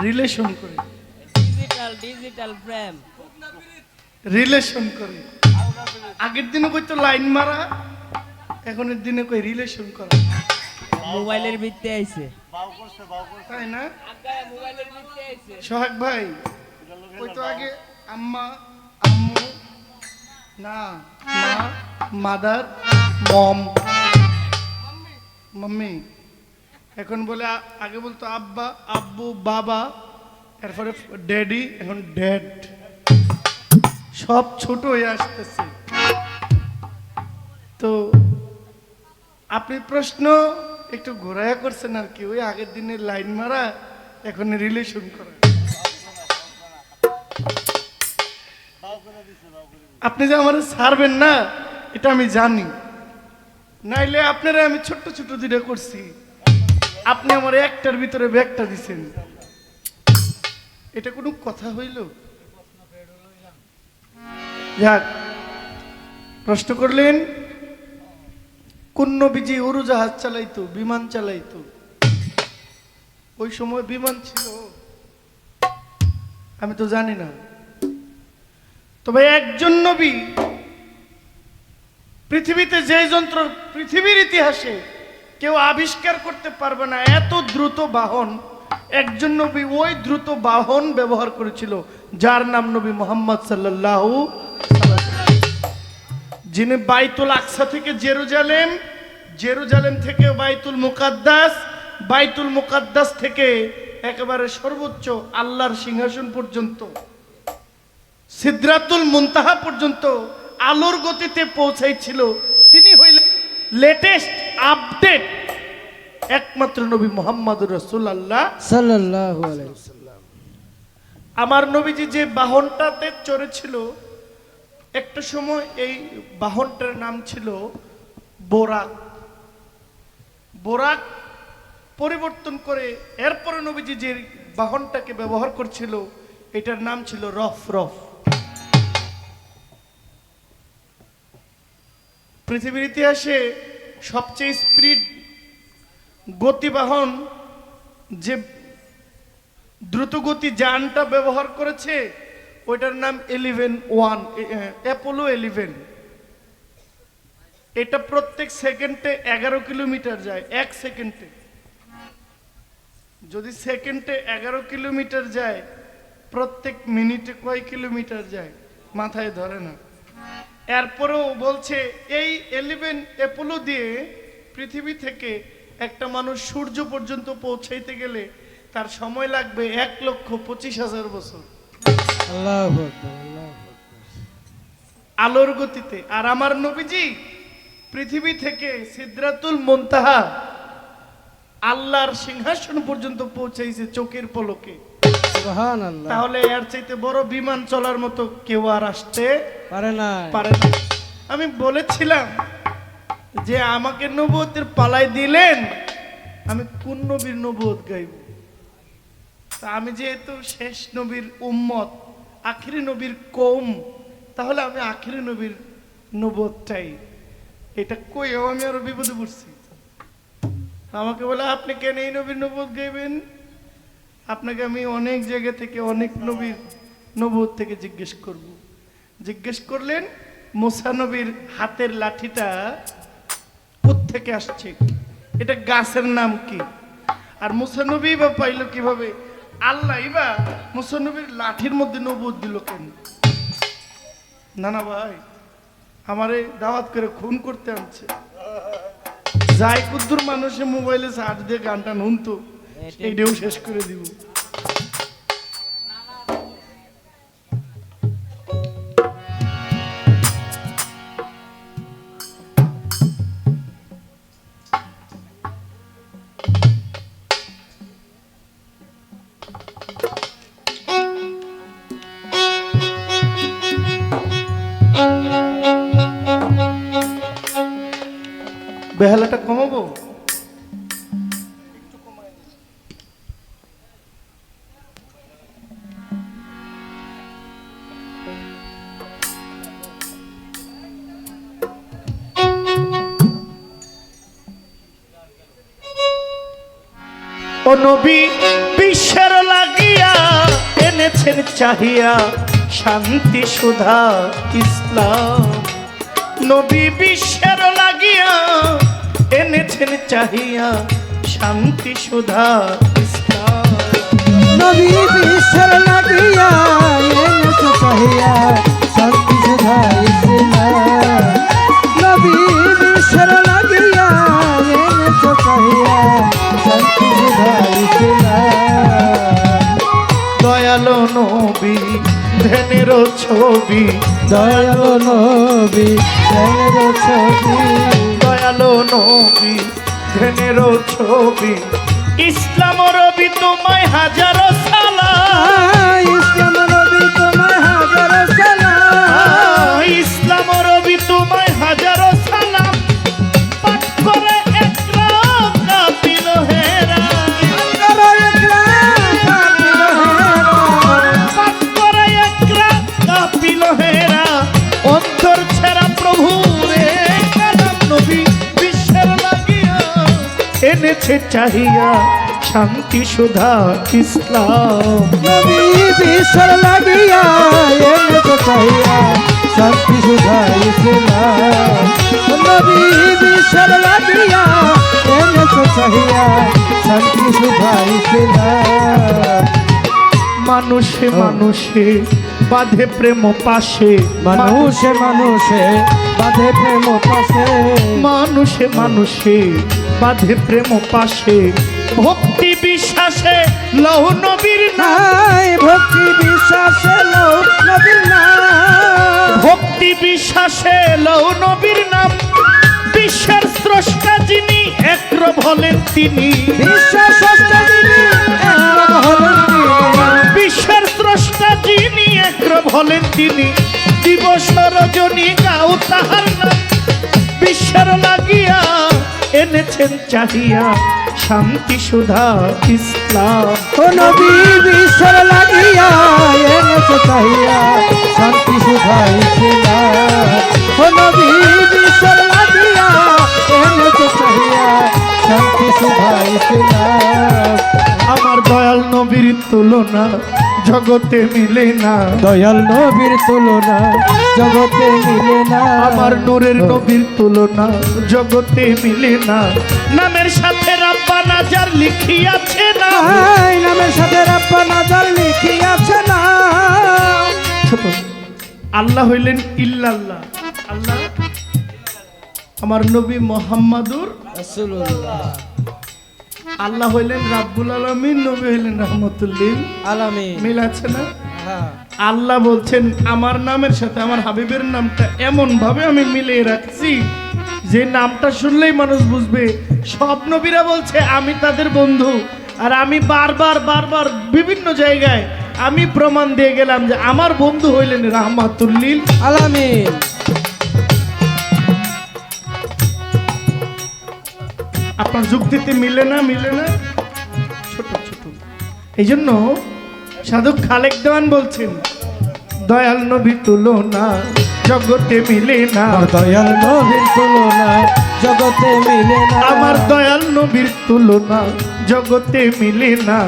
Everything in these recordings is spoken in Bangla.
রিলেশন করে, ডিজিটাল প্রেম রিলেশন করে। আগের দিনে কইতো লাইন মারা, এখনের দিনে কই রিলেশন করা। মোবাইলের ভিত্তি আইছে, তাই না মোবাইলের ভিত্তি আইছে। সোহাগ ভাই কইতো আগে আম্মা আম্মু না মা মাদার মম মাম্মি, এখন বলে আগে বলতো আব্বা আব্বু বাবা, এরপরে ড্যাডি, এখন ড্যাড। সব ছোট হয়ে আসতেছে। তো আপনি প্রশ্ন একটু ঘোরায়া করছেন আর কি, ওই আগের দিনের লাইন মারা এখন রিলেশন করা। আপনি যে আমার ছাড়বেন না এটা আমি জানি, নাইলে আপনারা আমি ছোট্ট ছোট দুইটা করছি, আপনি আমার একটার ভিতরে ব্যাগটা দিছেন, এটা কোনো কথা হইল? যাক, প্রশ্ন করলেন কোন নবীজি উড়োজাহাজ চালাইতো, বিমান চালাইতো? ওই সময় বিমান ছিল আমি তো জানি না, তবে একজন নবী পৃথিবীতে যে যন্ত্র পৃথিবীর ইতিহাসে কেউ আবিষ্কার করতে পারবে না, এত দ্রুত বাহন একজন নবী ওই দ্রুত বাহন ব্যবহার করেছিল, যার নাম নবী মুহাম্মদ সাল্লাল্লাহু আলাইহি ওয়াসাল্লাম। যিনি বাইতুল আকসা থেকে জেরুজালেম, জেরুজালেম থেকে বাইতুল মুকাদ্দাস, বাইতুল মুকাদ্দাস থেকে একেবারে সর্বোচ্চ আল্লাহর সিংহাসন পর্যন্ত, সিদরাতুল মুনতাহা পর্যন্ত আলোর গতিতে পৌঁছাইছিল, তিনি হইলেন লেটেস্ট আপডেট একমাত্র নবী মুহাম্মদুর রাসূলুল্লাহ সাল্লাল্লাহু আলাইহি ওয়াসাল্লাম। আমার নবীজি যে বাহনটাতে চড়েছিল, একটা সময় এই বাহনটার নাম ছিল বোরাক। বোরাক পরিবর্তন করে এরপরে নবীজি যে বাহনটাকে ব্যবহার করছিল এটার নাম ছিল রফ রফ। পৃথিবীর ইতিহাসে সবচেয়ে স্পিড গতিবাহন যে দ্রুতগতি যানটা ব্যবহার করেছে ওইটার নাম 11 অ্যাপোলো 11। এটা প্রত্যেক সেকেন্ডে 11 কিলোমিটার যায়, এক সেকেন্ডে। যদি সেকেন্ডে 11 কিলোমিটার যায়, প্রত্যেক মিনিটে কয় কিলোমিটার যায় মাথায় ধরে না। এরপরেও বলছে এই 11 অ্যাপোলো দিয়ে পৃথিবী থেকে একটা মানুষ সূর্য পর্যন্ত পৌঁছাইতে গেলে তার সময় লাগবে 1,25,000 বছর আল্লাহু আকবার, আল্লাহু আকবার। আলোর গতিতে। আর আমার নবীজি পৃথিবী থেকে সিদরাতুল মুনতাহা আল্লাহর সিংহাসন পর্যন্ত পৌঁছাইছে চোখের পলকে। সুবহানাল্লাহ। তাহলে এর চাইতে বড় বিমান চলার মতো কেউ আর আসতে পারে না। আমি বলেছিলাম যে আমাকে নবুয়তের পালাই দিলেন, আমি কোন নবীর নবুয়ত গাইব? তা আমি যেহেতু শেষ নবীর উম্মত, আখিরি নবীর কওম, তাহলে আমি আখিরি নবীর নবুয়তটাই, এটা কইও আমি আরো বিপদে পড়ছি। আমাকে বলে আপনি কেন এই নবীর নবুয়ত গাইবেন? আপনাকে আমি অনেক জায়গা থেকে অনেক নবীর নবুয়ত থেকে জিজ্ঞেস করব। জিজ্ঞেস করলেন মুসা নবীর হাতের লাঠিটা কোত্থেকে আসছে, এটা গাছের নাম কি, আর মুসা নবী বা পাইলো কিভাবে, আল্লাহ বা মুসা নবীর লাঠির মধ্যে নবুয়ত দিল কেন? না না ভাই, আমারে দাওয়াত করে খুন করতে আনছে। যাই কুদ্দুর মানুষে মোবাইলে সার্চ দিয়ে গানটা নুনতো এইটাও শেষ করে দিব। নবী বিশ্বের লাগিয়া এনেছেন চাহিয়া শান্তি সুধা ইসলাম। নবী বিশ্বের লাগিয়া এনেছেন চাহিয়া শান্তি সুধা ইসলাম। নবী বিশ্বের লাগিয়া এনেছে চাহিয়া শান্তি সুধা ইসলাম। নবী বিশ্বের লাগিয়া এনেছে চাহিয়া শান্তি সুধা ইসলাম। দয়ালো নবী ধ্যানের ছবি, দয়ালো নবী ধ্যানের ছবি, দয়ালো নবী ধ্যানের ছবি। ইসলাম রবি তোমায় হাজারো সালাম, ইসলাম নবী তোমায় হাজারো সালাম। ইসলাম রবি তোমায় হাজারো সালাম। পাঠ করে একরা কাপিল হেরা, পাঠ করে একরা কাপিল হেরা। অন্তর ছেড়া প্রভু রে কালাম। নবী বিশ্বের লাগিয়া এনেছে চাহিয়া শান্তি সুধা ইসলাম। নবী বিশ্বের লাগিয়া এনেছে চাহিয়া শান্তি সুধা ইসলাম। নবী বিশ্বের লাগিয়া এনেছে চাহিয়া শান্তি সুধা ইসলাম। মানুষে মানুষে বাঁধে প্রেম পাশে, মানুষে মানুষে বাঁধে প্রেম পাশে, মানুষে মানুষে বাঁধে প্রেম পাশে। ভক্তি বিশ্বাসে লৌহ নবীর নাম, নাই ভক্তি বিশ্বাসে লৌ নবীর নাম। ভক্তি বিশ্বাসে লৌহ নবীর নাম। বিশ্বের স্রষ্টা যিনি একর বলেন তিনি, বিশ্বাস যিনি একর হলেন তিনি। বিশ্বের স্রষ্টা যিনি একর বলেন তিনি। দিবস রজনী গাও তাহার নাম। বিশ্বের লাগিয়া এনেছেন চাহিয়া শান্তি সুধা ইসলাম। ও নবী বিশ্বের লাগিয়া এনেছে চাহিয়া শান্তি সুধা ইসলাম। ও নবী বিশ্বের লাগিয়া এনেছে চাহিয়া শান্তি সুধা ইসলাম। আমার দয়াল নবীর তুলনা জগতে মিলে না, দয়াল নবীর তুলনা জগতে মিলে না। আমার নূরের নবীর তুলনা জগতে মিলে না। নামের সাথে রাব্বানা যার লিখিয়াছে না, আই নামের সাথে রাব্বানা যার লিখিয়াছে না। ছোট আল্লাহ হইলেন ইল্লাল্লাহ। আল্লাহ আমার নবী মোহাম্মদুর রাসূলুল্লাহ আল্লাহ হইলেন রাব্বুল আলামিন, নবী হইলেন রাহমাতুল্লিল আলামিন। মিল আছে না? হ্যাঁ আল্লাহ বলছেন আমার নামের সাথে আমার হাবিবের নামটা এমন ভাবে আমি মিলিয়ে রাখছি যে নামটা শুনলেই মানুষ বুঝবে। সব নবীরা বলছে আমি তাদের বন্ধু, আর আমি বারবার বারবার বিভিন্ন জায়গায় আমি প্রমাণ দিয়ে গেলাম যে আমার বন্ধু হইলেন রাহমাতুল্লিল আলামিন। আপনার যুক্তিতে মিলে না, মিলে না। ছোট ছোট এই জন্য সাধক খালেক দেওয়ান বলছেন দয়াল নবী তুলনা জগতে মিলে না, আমার দয়াল নবীর তুলনা জগতে মিলে না। আমার দয়াল নবীর তুলনা জগতে মিলে না।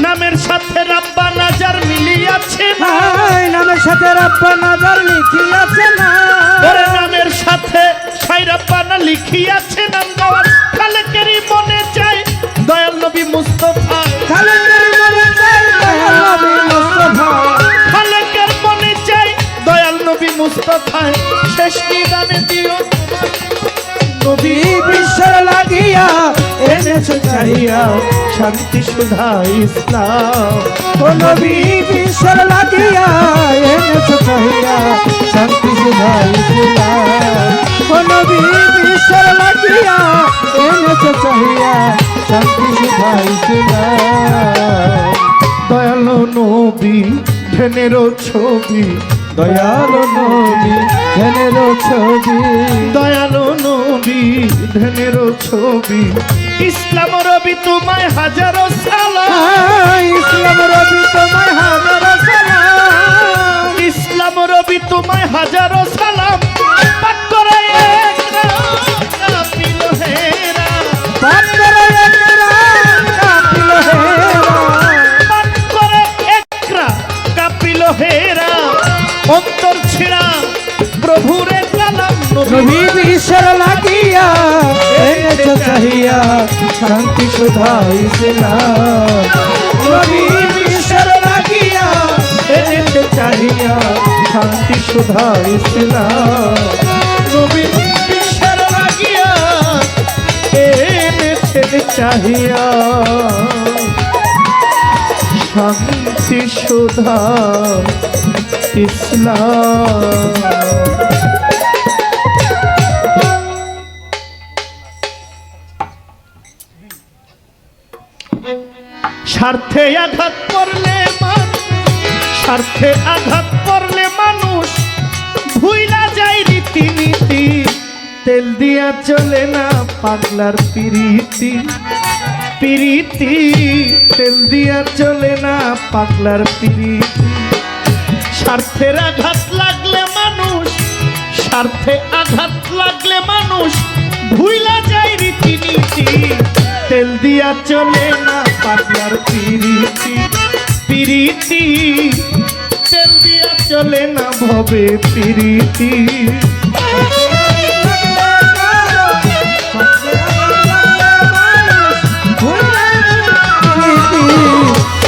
নামের সাথে রাব্বানা যার মিলিয়াছে না, আই নামের সাথে রাব্বানা যার লিখিয়াছে না। ওরে নামের সাথে সাই রাব্বানা লিখিয়াছে নাম দেওয়ার খালেকেরই মনে চাই দয়াল নবী মুস্তাফা। খালেকের মনে চাই দয়াল নবী মুস্তাফা। খালেকের মনে চাই দয়াল নবী মুস্তাফায় শেষ নিদানে দিও তোমার নবী বিশ্বের লাগিয়া এনেছে চাহিয়া শান্তি সুধা ইসলাম। ও নবী বিশ্বের লাগিয়া এনেছে চাহিয়া শান্তি সুধা ইসলাম। ও নবী বিশ্বের লাগিয়া এনেছে চাহিয়া শান্তি সুধা ইসলাম। দয়ালো নবী ধ্যানের ছবি, দয়ালো নবী ধ্যানের ছবি, দয়ালো নবী ধ্যানের ছবি। ইসলাম রবি তোমায় হাজারো সালাম, ইসলাম রবি তোমায় হাজারো সালাম। ইসলাম রবি তোমায় হাজারো সালাম। পাঠ করে একরা কাপিল হেরা, পাঠ করে একরা কাপিল হেরা। বিশ্বের লাগিয়া এনেছ চাহিয়া শান্তি সুধা ইসলাম নবী বিশ্বের লাগিয়া এনেছ চাহিয়া শান্তি সুধা ইসলাম নবী বিশ্বের লাগিয়া এনেছেন চাহিয়া শান্তি সুধা ইসলাম। স্বার্থে আঘাত করলে স্বার্থে আঘাত করলে মানুষ ভুইলা যায় রীতিনীতি তেল দিয়া চলে না পাগলার পিরিতি পিরিতি তেল দিয়া চলে না পাগলার পিরিতি স্বার্থের আঘাত লাগলে মানুষ স্বার্থে আঘাত লাগলে মানুষ ভুইলা যায় রীতিনীতি তেল দিয়া চলে না পাগলার পিরিতি পিরিতি তেল দিয়া চলে না ভবে পিরিতি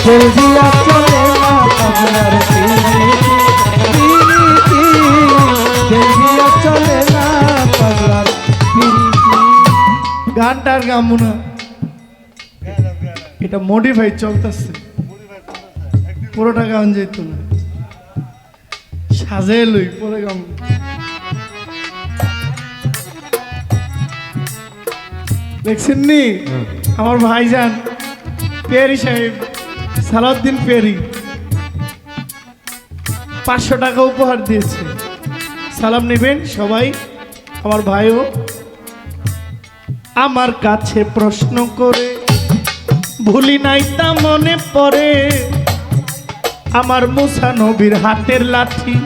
তেল দিয়া চলে না পাগলার পিরিতি তেল দিয়া চলে না পাগলার পিরিতি। গানটার গামু না, এটা মডিফাই চলতেছে, পুরোটা গান যেত না, সাজে লই পরে গাম। দেখছেন নি আমার ভাইজান পেয়ারি সাহেব সালাউদ্দিন পেয়ারি 500 টাকা উপহার দিয়েছে, সালাম নেবেন সবাই আমার ভাইও। আমার কাছে প্রশ্ন করে ভুলি নাই তা মনে পড়ে আমার মুসা নবীর হাতের লাঠি,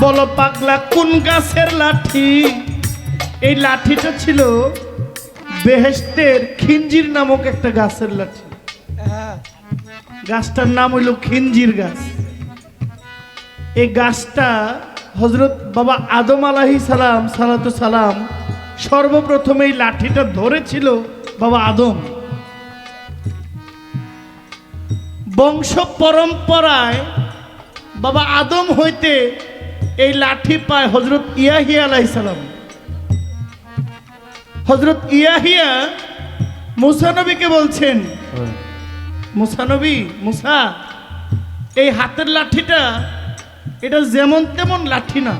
বলো পাগলা কোন গাছের লাঠি? এই লাঠিটা ছিল বেহেশতের খিঞ্জির নামক একটা গাছের লাঠি, গাছটার নাম হইল খিঞ্জির গাছ। এই গাছটা হযরত বাবা আদম আলাইহিস সালাম সালাতু সালাম সর্বপ্রথম এই লাঠিটা ধরেছিল বাবা আদম। বংশ পরম্পরায় বাবা আদম হইতে এই লাঠি পায় হযরত ইয়াহিয়া আলাইহিস সালাম। হযরত ইয়াহিয়া মুসা নবীকে বলছেন, মুসা নবী, মুসা এই হাতের লাঠিটা এটা যেমন তেমন লাঠি না,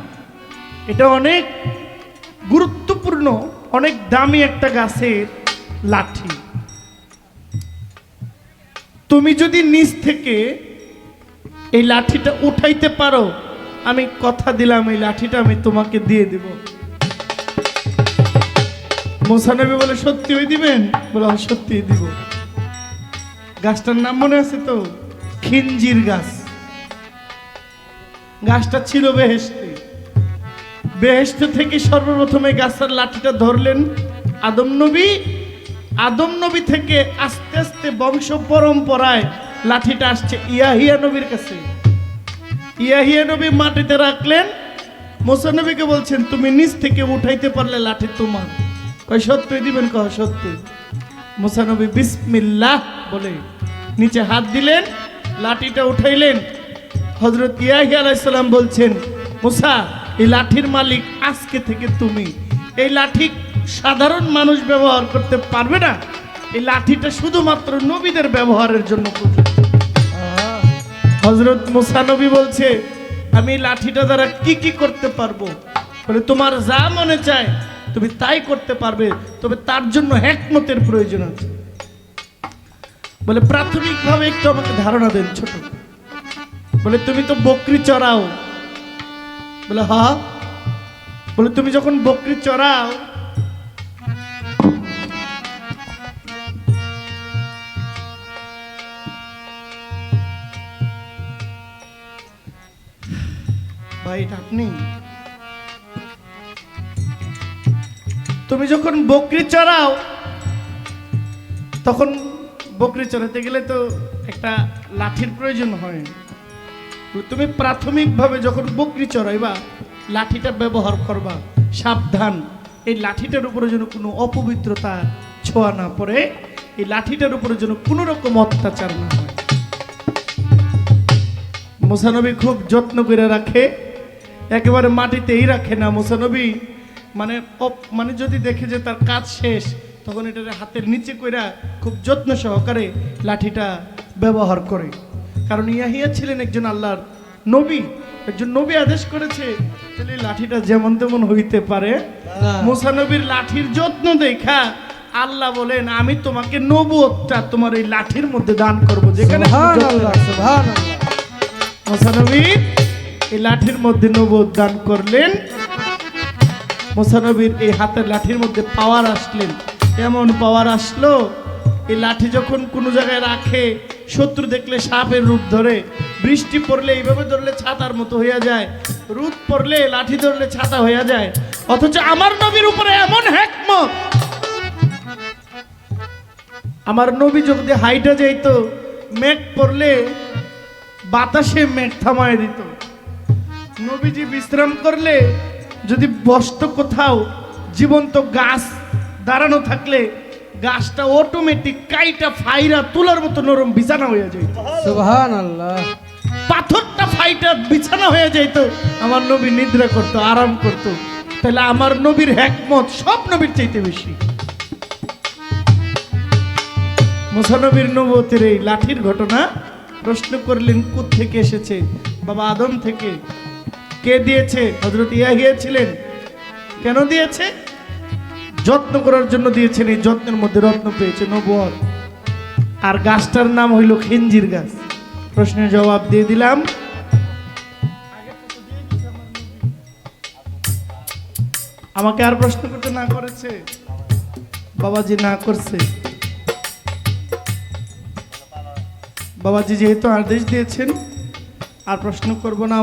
এটা অনেক গুরুত্বপূর্ণ, অনেক দামি একটা গাছের লাঠি। তুমি যদি নিচ থেকে এই লাঠিটা উঠাইতে পারো, আমি কথা দিলাম এই লাঠিটা আমি তোমাকে দিয়ে দেব। মুসা নবী বলে সত্যি ওই দিবেন? বলে সত্যি দিব। গাছটার নাম মনে আছে তো? খিঞ্জির গাছ। গাছটা ছিল বেহেশতে। বেহেশত থেকে সর্বপ্রথমে গাছের লাঠিটা ধরলেন আদম নবী। আদম নবী থেকে আস্তে আস্তে বংশ পরম্পরায় লাঠিটা আসছে ইয়াহিয়া নবীর কাছে। ইয়াহিয়া নবী মাটিতে রাখলেন, মুসা নবীকে বলছেন তুমি নিচ থেকে উঠাইতে পারলে লাঠি তোমার। কয় সত্যি দিবেন? কয় সত্যি। মুসা নবী বিসমিল্লাহ বলে নিচে হাত দিলেন, লাঠিটা উঠাইলেন। হযরত ইয়াহিয়া আলাইহিস সালাম বলছেন, মুসা এই লাঠির মালিক আজকে থেকে তুমি। এই লাঠি সাধারণ মানুষ ব্যবহার করতে পারবে না, এই লাঠিটা শুধুমাত্র নবীদের ব্যবহারের জন্য প্রযোজ্য। হযরত মুসা নবী বলছে আমি এই লাঠিটা দ্বারা কি কি করতে পারবো? বলে তোমার যা মনে চায় তুমি তাই করতে পারবে, তবে তার জন্য হিকমতের প্রয়োজন আছে। বলে প্রাথমিকভাবে একটু আমাকে ধারণা দেন ছোট। বলে তুমি তো বকরি চড়াও। বলে হ্যাঁ। বলে তুমি যখন বকরি চড়াও ভাই এটা আপনি, তুমি যখন বকরি চড়াও তখন বকরি চড়াতে গেলে তো একটা লাঠির প্রয়োজন হয়। তুমি প্রাথমিকভাবে যখন বকরি চড়াইবা লাঠিটা ব্যবহার করবা সাবধান, এই লাঠিটার উপরে যেন কোনো অপবিত্রতা ছোঁয়া না পড়ে, এই লাঠিটার উপরে যেন কোনো রকম অত্যাচার না হয়। মুসা নবী খুব যত্ন করে রাখে, একেবারে মাটিতেই রাখে না। মুসা নবী মানে যদি দেখে যে তার কাজ শেষ, তখন এটা হাতের নিচে কইরা খুব যত্ন সহকারে লাঠিটা ব্যবহার করে। কারণ ইয়াহিয়া ছিলেন একজন আল্লাহর নবী, একজন নবী আদেশ করেছে, তাহলে লাঠিটা যেমন তেমন হইতে পারে। মুসা নবীর লাঠির যত্ন দেখা আল্লাহ বলেন, আমি তোমাকে নবুয়তটা তোমার এই লাঠির মধ্যে দান করব। যেখানে সুবহানাল্লাহ, সুবহানাল্লাহ। মুসা নবী এই লাঠির মধ্যে নবুয়ত দান করলেন। মুসা নবীর এই হাতের লাঠির মধ্যে পাওয়ার আসলেন, এমন পাওয়ার আসলো, এই লাঠি যখন কোনো জায়গায় রাখে, শত্রু দেখলে সাপের রূপ ধরে, বৃষ্টি পড়লে এইভাবে ধরলে ছাতার মতো হইয়া যায়, রোদ পড়লে লাঠি ধরলে ছাতা হইয়া যায়। অথচ আমার নবীর উপরে এমন হিকমত, আমার নবী যদি হাইটা যাইতো, মেঘ পড়লে বাতাসে মেঘ থামায় দিত। নবীজি বিশ্রাম করলে যদি বসত কোথাও, জীবন্ত গাছ দাঁড়ানো থাকলে গাছটা অটোমেটিক কাইটা ফাইরা তুলার মতো নরম বিছানা হয়ে যেত। সুবহানাল্লাহ। পাথরটা ফাইটা বিছানা হয়ে যেত। আমার নবী নিদ্রা করতো, আরাম করতো। তাহলে আমার নবীর হিকমত সব নবীর চাইতে বেশি। মুসা নবীর নবুয়তের এই লাঠির ঘটনা প্রশ্ন করলেন, কোত্থেকে এসেছে? বাবা আদম থেকে। কে দিয়েছে? হযরত ইয়াহিয়া ছিলেন। কেন দিয়েছে? যত্ন করার জন্য দিয়েছেন। এই যত্নের মধ্যে রত্ন পেয়েছে, নবুয়ত। আর গাছটার নাম হইল খিঞ্জির গাছ। প্রশ্নের জবাব দিয়ে দিলাম। আমাকে আর প্রশ্ন করতে না করেছে? বাবাজি না করছে। বাবাজি যেহেতু আদেশ দিয়েছেন, আর প্রশ্ন করব না।